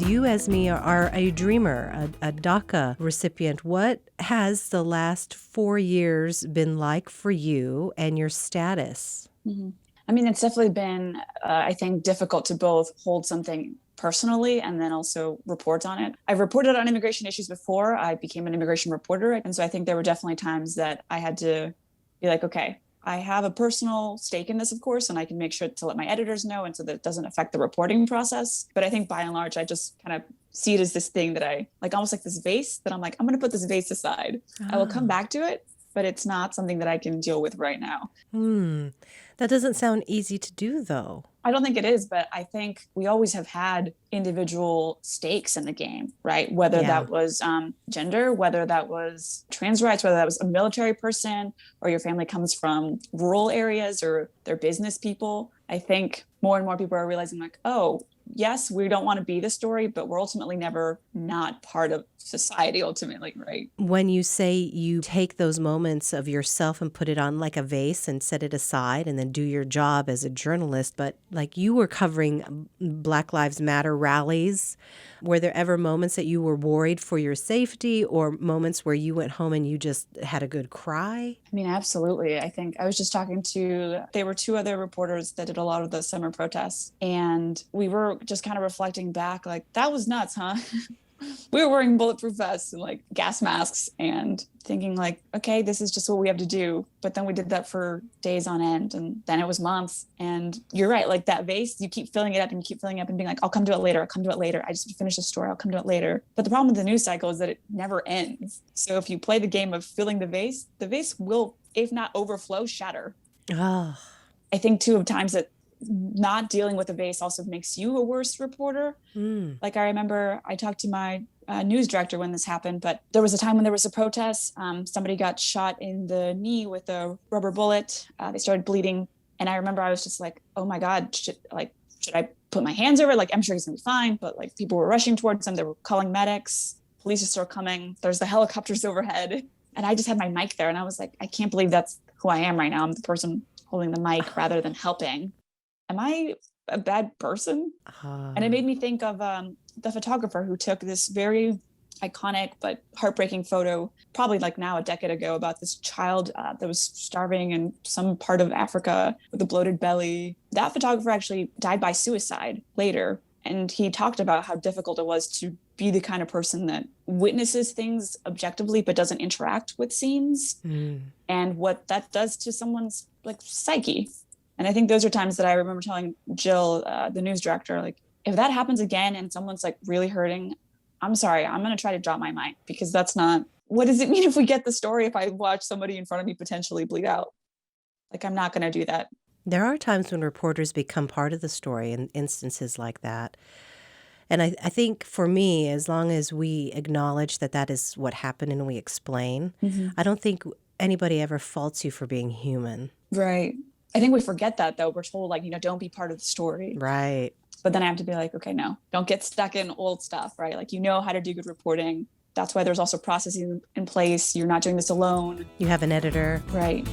You, Esmy, are a dreamer, a DACA recipient. What has the last 4 years been like for you and your status? Mm-hmm. I mean, it's definitely been, I think, difficult to both hold something personally and then also report on it. I've reported on immigration issues before. I became an immigration reporter. And so I think there were definitely times that I had to be like, okay, I have a personal stake in this, of course, and I can make sure to let my editors know and so that it doesn't affect the reporting process. But I think by and large, I just kind of see it as this thing that I like, almost like this vase that I'm like, I'm going to put this vase aside. I will come back to it, but it's not something that I can deal with right now. That doesn't sound easy to do, though. I don't think it is, but I think we always have had individual stakes in the game, right? Whether that was gender, whether that was trans rights, whether that was a military person or your family comes from rural areas or they're business people. I think more and more people are realizing like, oh, yes, we don't want to be the story, but we're ultimately never not part of society ultimately, right? When you say you take those moments of yourself and put it on like a vase and set it aside and then do your job as a journalist, but like you were covering Black Lives Matter rallies, were there ever moments that you were worried for your safety or moments where you went home and you just had a good cry? I mean, absolutely. I think I was just talking to, there were two other reporters that did a lot of the summer protests, and we were just kind of reflecting back, like, that was nuts, huh? We were wearing bulletproof vests and like gas masks and thinking like, okay, this is just what we have to do. But then we did that for days on end and then it was months. And you're right, like that vase, you keep filling it up and you keep filling it up and being like, I'll come to it later. I'll come to it later. I just finished the story. I'll come to it later. But the problem with the news cycle is that it never ends. So if you play the game of filling the vase will, if not overflow, shatter. Oh. I think too of times that not dealing with a vase also makes you a worse reporter. Like I remember I talked to my news director when this happened, but there was a time when there was a protest. Somebody got shot in the knee with a rubber bullet. They started bleeding. And I remember I was just like, oh my God, should I put my hands over it? Like, I'm sure he's gonna be fine. But like people were rushing towards him. They were calling medics. Police are still coming. There's the helicopters overhead. And I just had my mic there. And I was like, I can't believe that's who I am right now. I'm the person holding the mic rather than helping. Am I a bad person? And it made me think of the photographer who took this very iconic but heartbreaking photo, probably like now a decade ago, about this child that was starving in some part of Africa with a bloated belly. That photographer actually died by suicide later. And he talked about how difficult it was to be the kind of person that witnesses things objectively but doesn't interact with scenes and what that does to someone's like psyche. And I think those are times that I remember telling Jill, the news director, like, if that happens again and someone's like really hurting, I'm sorry, I'm going to try to drop my mic because that's not, what does it mean if we get the story if I watch somebody in front of me potentially bleed out? Like, I'm not going to do that. There are times when reporters become part of the story in instances like that. And I think for me, as long as we acknowledge that that is what happened and we explain, I don't think anybody ever faults you for being human. Right. I think we forget that, though. We're told, like, don't be part of the story. Right. But then I have to be like, okay, no, don't get stuck in old stuff, right? Like, how to do good reporting. That's why there's also processes in place. You're not doing this alone. You have an editor. Right.